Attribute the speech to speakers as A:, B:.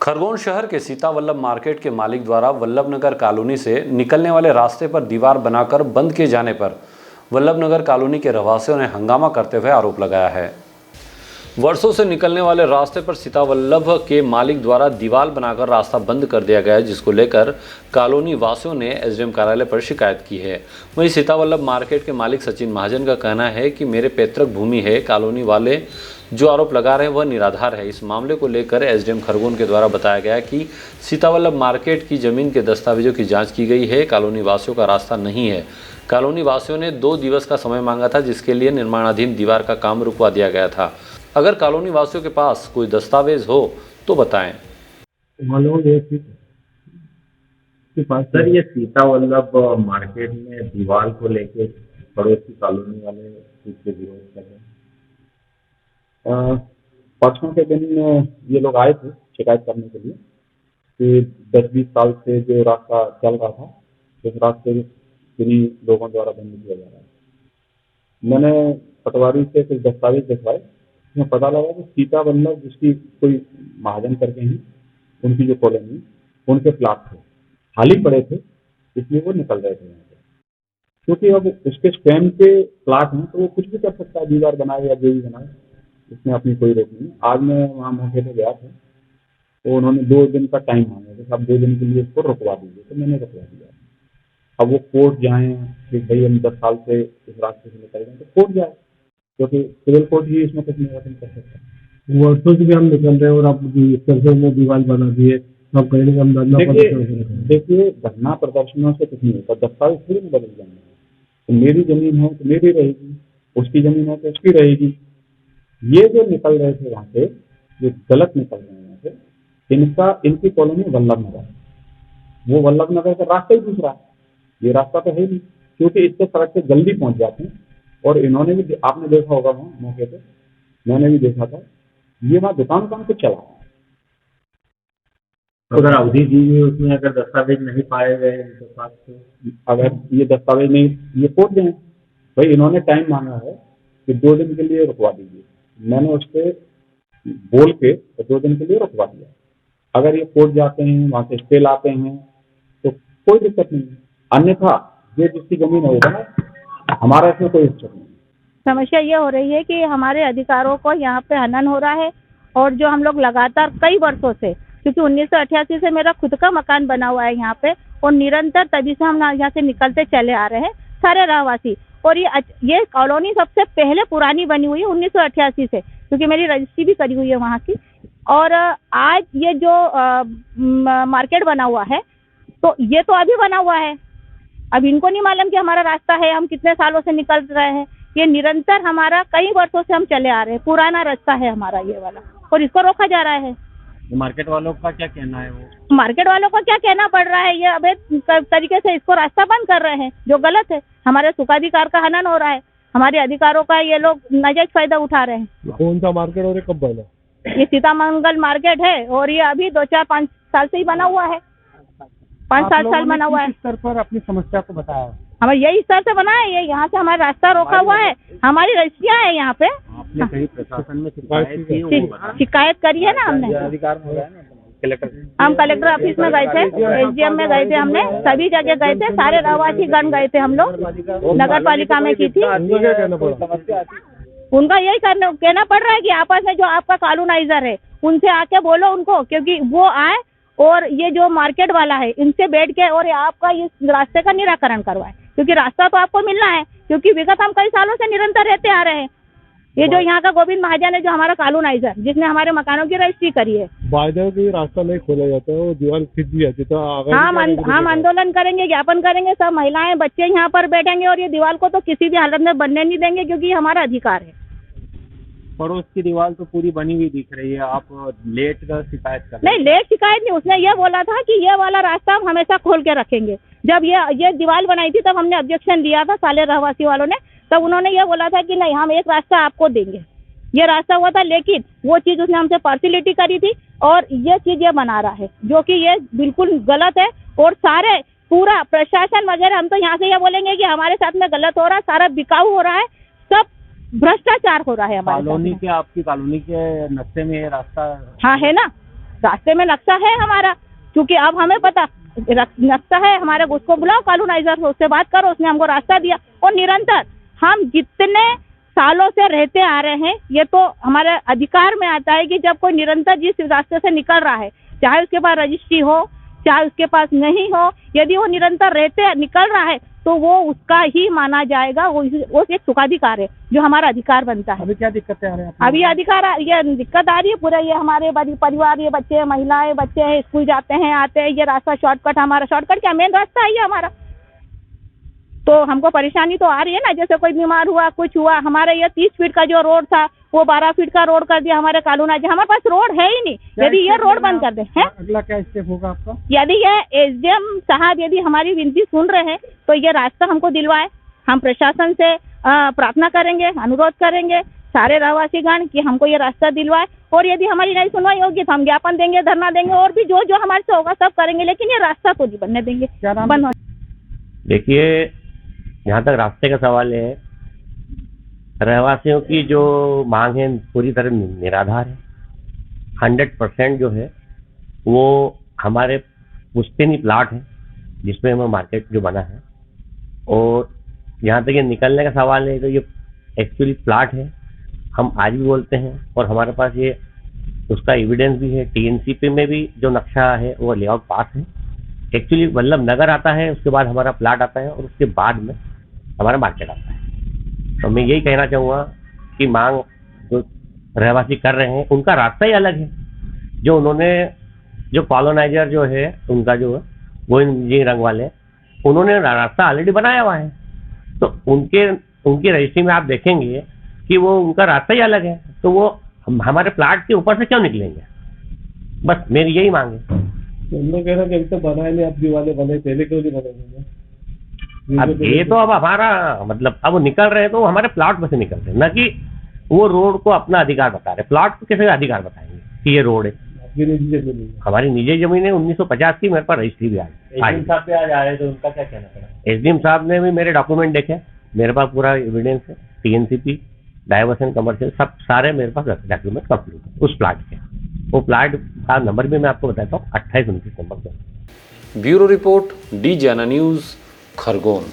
A: खरगोन शहर के सीतावल्लभ मार्केट के मालिक द्वारा वल्लभनगर कॉलोनी से निकलने वाले रास्ते पर दीवार बनाकर बंद किए जाने पर वल्लभनगर कॉलोनी के रहवासियों ने हंगामा करते हुए आरोप लगाया है। वर्षों से निकलने वाले रास्ते पर सीतावल्लभ के मालिक द्वारा दीवार बनाकर रास्ता बंद कर दिया गया है, जिसको लेकर कॉलोनी वासियों ने एसडीएम कार्यालय पर शिकायत की है। वहीं सीतावल्लभ मार्केट के मालिक सचिन महाजन का कहना है कि मेरे पैतृक भूमि है। कॉलोनी वाले जो आरोप लगा रहे हैं वह निराधार है। इस मामले को लेकर एसडीएम खरगोन के द्वारा बताया गया कि सीतावल्लभ मार्केट की जमीन के दस्तावेजों की जाँच की गई है। कॉलोनी वासियों का रास्ता नहीं है। कॉलोनी वासियों ने 2 दिवस का समय मांगा था, जिसके लिए निर्माणाधीन दीवार का काम रुकवा दिया गया था। अगर कॉलोनी वासियों के पास कोई दस्तावेज हो तो बताएं।
B: सर, ये सीतावल्लभ मार्केट में दीवार को लेके पड़ोसी कॉलोनी वाले इसके विरोध कर रहे हैं। परसों के दिन ये लोग आए थे शिकायत करने के लिए कि 10-20 साल से जो रास्ता चल रहा था उस रास्ते किन्हीं लोगों द्वारा बंद किया जा रहा है। मैंने पटवारी से कुछ दस्तावेज दिखवाए, उसमें पता लगा कि सीतावल्लभ जिसकी कोई महाजन करके हैं, उनकी जो कॉलोनी उनके प्लाट थे, खाली पड़े थे, इसलिए वो निकल रहे थे यहाँ से। क्योंकि अब उसके स्वयं के प्लाट हैं तो वो कुछ भी कर सकता है, दीवार बनाए या जो भी बनाए, इसमें अपनी कोई रोक नहीं। आज मैं वहाँ मौके पर गया था तो उन्होंने 2 दिन का टाइम मांगा कि अब 2 दिन के लिए इसको रुकवा दीजिए, तो मैंने रुकवा दिया। अब वो कोर्ट जाएँ कि भाई हम 10 साल से इस रास्ते से निकल गए, तो कोर्ट जाए, क्योंकि सिविल कोर्ट ही इसमें कुछ निवेदन कर सकता है।
C: वर्षों से भी हम निकल रहे हैं और आप सरसों में दीवार बना दिए, आप करेंगे हम धरना प्रदर्शन।
B: देखिए, धरना प्रदर्शनों से कुछ नहीं होता, दस्तावेज थोड़ी में बदल जाएंगे। तो मेरी जमीन है तो मेरी रहेगी, उसकी जमीन है तो उसकी रहेगी। ये जो निकल रहे थे यहाँ से, जो गलत निकल रहे हैं यहाँ से, इनकी कॉलोनी वल्लभनगर, वो वल्लभनगर का रास्ता ही दूसरा है, ये रास्ता तो है नहीं, क्योंकि इससे सड़क से जल्दी पहुंच जाते हैं। और इन्होंने भी, आपने देखा होगा वहाँ मौके पे, मैंने भी देखा था, ये वहाँ दुकान कुछ चला रहा है।
C: अगर अवधि दी हुई उसमें अगर दस्तावेज नहीं पाए गए इनके पास, तो
B: अगर ये दस्तावेज नहीं, ये कोर्ट दें भाई, इन्होंने टाइम मांगा है कि 2 दिन के लिए रुकवा दीजिए। मैंने उससे बोल के 2 दिन के लिए रुकवा दिया। अगर ये कोर्ट जाते हैं, वहाँ से स्टे लाते हैं तो कोई दिक्कत नहीं है, अन्यथा ये जिसकी जमीन होगा ना, हमारा इसमें कोई हिस्सा नहीं।
D: समस्या ये हो रही है कि हमारे अधिकारों को यहाँ पे हनन हो रहा है, और जो हम लोग लगातार कई वर्षों से, क्योंकि 1988 से मेरा खुद का मकान बना हुआ है यहाँ पे, और निरंतर तभी से हम यहाँ से निकलते चले आ रहे हैं सारे रहवासी। और ये कॉलोनी सबसे पहले पुरानी बनी हुई है 1988 से, क्योंकि मेरी रजिस्ट्री भी करी हुई है वहाँ की। और आज ये जो मार्केट बना हुआ है, तो ये तो अभी बना हुआ है, अब इनको नहीं मालूम कि हमारा रास्ता है, हम कितने सालों से निकल रहे हैं। ये निरंतर हमारा कई वर्षों से हम चले आ रहे हैं, पुराना रास्ता है हमारा ये वाला, और इसको रोका जा रहा है।
C: मार्केट वालों का क्या कहना है? वो
D: मार्केट वालों को क्या कहना पड़ रहा है, ये अवैध तरीके से इसको रास्ता बंद कर रहे हैं, जो गलत है। हमारे सुखाधिकार का हनन हो रहा है, हमारे अधिकारों का ये लोग नाजायज फायदा उठा रहे हैं।
C: कौन सा मार्केट और कब बना?
D: ये सीतामंगल मार्केट है, और ये अभी 2-4-5 साल से ही बना हुआ है, 5-7 साल बना हुआ है।
C: स्तर पर अपनी समस्या को बताया?
D: हमारे यही स्तर से बना है, ये यहाँ से हमारा रास्ता रोका हुआ है, हमारी रजिस्ट्रियाँ है यहाँ पे।
C: आपने कहीं प्रशासन में शिकायत की?
D: शिकायत करी है ना हमने, हम कलेक्टर ऑफिस में गए थे, एसडीएम में गए थे, हमने सभी जगह गए थे, सारे रहवासी गण गए थे, हम लोग नगर पालिका में की थी। उनका यही कहना पड़ रहा है कि आपस में जो आपका कॉलोनाइजर है उनसे आके बोलो उनको, क्योंकि वो आए और ये जो मार्केट वाला है इनसे बैठ के और आपका इस रास्ते का निराकरण करवाए, क्योंकि रास्ता तो आपको मिलना है, क्योंकि विगत हम कई सालों से निरंतर रहते आ रहे हैं। ये जो यहाँ का गोविंद महाजन है, जो हमारा कॉलोनाइजर, जिसने हमारे मकानों की रजिस्ट्री करी है,
C: वायदे की रास्ता नहीं खोला जाता है, वो दीवार खिंच भी जाती है, तो
D: हम आंदोलन करेंगे, ज्ञापन करेंगे, सब महिलाएं बच्चे यहाँ पर बैठेंगे, और ये दीवार को तो किसी भी हालत में बनने नहीं देंगे, क्योंकि ये हमारा अधिकार है।
C: पड़ोस की दीवार तो पूरी बनी हुई दिख रही है, आप लेट का शिकायत कर?
D: नहीं, लेट शिकायत नहीं, उसने ये बोला था कि ये वाला रास्ता हम हमेशा खोल के रखेंगे। जब ये दीवार बनाई थी तब हमने ऑब्जेक्शन दिया था, साले रहवासी वालों ने, तब उन्होंने ये बोला था कि नहीं, हम एक रास्ता आपको देंगे, ये रास्ता हुआ था। लेकिन वो चीज़ उसने हमसे पार्सिलिटी करी थी, और ये चीज़ ये बना रहा है, जो कि ये बिल्कुल गलत है। और सारे पूरा प्रशासन वगैरह, हम तो यहाँ से ये बोलेंगे कि हमारे साथ में गलत हो रहा है, सारा बिकाऊ हो रहा है, सब भ्रष्टाचार हो रहा है हमारे
C: कॉलोनी के, आपकी कॉलोनी के नक्शे में ये रास्ता?
D: हाँ है ना, रास्ते में नक्शा है हमारा, क्योंकि अब हमें पता नक्शा है हमारे, उसको बुलाओ कॉलोनाइजर, उससे बात करो, उसने हमको रास्ता दिया। और निरंतर हम जितने सालों से रहते आ रहे हैं, ये तो हमारे अधिकार में आता है कि जब कोई निरंतर जिस रास्ते से निकल रहा है, चाहे उसके पास रजिस्ट्री हो चाहे उसके पास नहीं हो, यदि वो निरंतर रहते निकल रहा है तो वो उसका ही माना जाएगा, वो एक सुखाधिकार है जो हमारा अधिकार बनता है।
C: अभी क्या दिक्कतें आ रही हैं?
D: अभी ये दिक्कत आ रही है पूरा, ये हमारे परिवार, ये बच्चे महिलाएं बच्चे हैं, स्कूल जाते हैं आते हैं, ये रास्ता शॉर्टकट, हमारा शॉर्टकट क्या मेन रास्ता है ये हमारा, तो हमको परेशानी तो आ रही है ना। जैसे कोई बीमार हुआ कुछ हुआ, हमारे ये 30 फीट का जो रोड था वो 12 फीट का रोड कर दिया हमारे कॉलोनी, हमारे पास रोड है ही नहीं। यदि ये रोड बंद कर दे हैं,
C: अगला क्या स्टेप होगा आपका?
D: यदि ये एसडीएम साहब यदि हमारी विनती सुन रहे हैं तो ये रास्ता हमको दिलवाए। हम प्रशासन से प्रार्थना करेंगे, अनुरोध करेंगे सारे रहवासीगण कि हमको ये रास्ता दिलवाए, और यदि हमारी नहीं सुनवाई होगी तो हम ज्ञापन देंगे, धरना देंगे, और भी जो जो हमारे से होगा सब करेंगे, लेकिन ये रास्ता तो नहीं बनने देंगे।
C: क्या नाम?
D: बंद
E: देखिए, जहाँ तक रास्ते का सवाल है, रहवासियों की जो मांग है पूरी तरह निराधार है। 100% जो है वो हमारे पुश्तैनी प्लाट है जिसमें हमें मार्केट जो बना है, और जहाँ तक ये निकलने का सवाल है तो ये एक्चुअली प्लाट है, हम आज भी बोलते हैं, और हमारे पास ये उसका एविडेंस भी है। टीएनसीपी में भी जो नक्शा है वो लेआउट पास है। एक्चुअली वल्लभ नगर आता है, उसके बाद हमारा प्लाट आता है, और उसके बाद में हमारा मार्केट आता है। तो मैं यही कहना चाहूँगा कि मांग जो रहवासी कर रहे हैं उनका रास्ता ही अलग है। जो उन्होंने जो कॉलोनाइजर जो है उनका जो गोविंद जी रंग वाले, उन्होंने रास्ता ऑलरेडी बनाया हुआ है, तो उनकी रजिस्ट्री में आप देखेंगे कि वो उनका रास्ता ही अलग है, तो वो हमारे प्लाट के ऊपर से क्यों निकलेंगे? बस मेरी यही मांग है।
C: उन लोग कह रहे हैं कि बनाए नहीं, अब दीवाले बने, पहले क्यों नहीं बने?
E: अब ये तो अब हमारा मतलब अब वो निकल रहे हैं तो वो हमारे प्लाट में से निकल रहे हैं, न कि वो रोड को अपना अधिकार बता रहे। प्लाट को कैसे अधिकार बताएंगे कि ये रोड है?
C: आपकी निजी जमीन है।
E: हमारी निजी जमीन है, 1950 की, मेरे पास रजिस्ट्री भी
B: एसडीएम साहब पे आज आए तो उनका क्या कहना पड़ा?
E: एसडीएम साहब ने भी मेरे डॉक्यूमेंट देखे, मेरे पास पूरा एविडेंस है, टीएनसीपी, डाइवर्सन कमर्शियल, सब सारे मेरे पास डॉक्यूमेंट कंप्लीट है उस प्लाट के। वो प्लाट का नंबर भी मैं आपको बताता हूँ, 2829 नंबर का।
A: ब्यूरो रिपोर्ट, डी ज्ञाना न्यूज, खरगोन।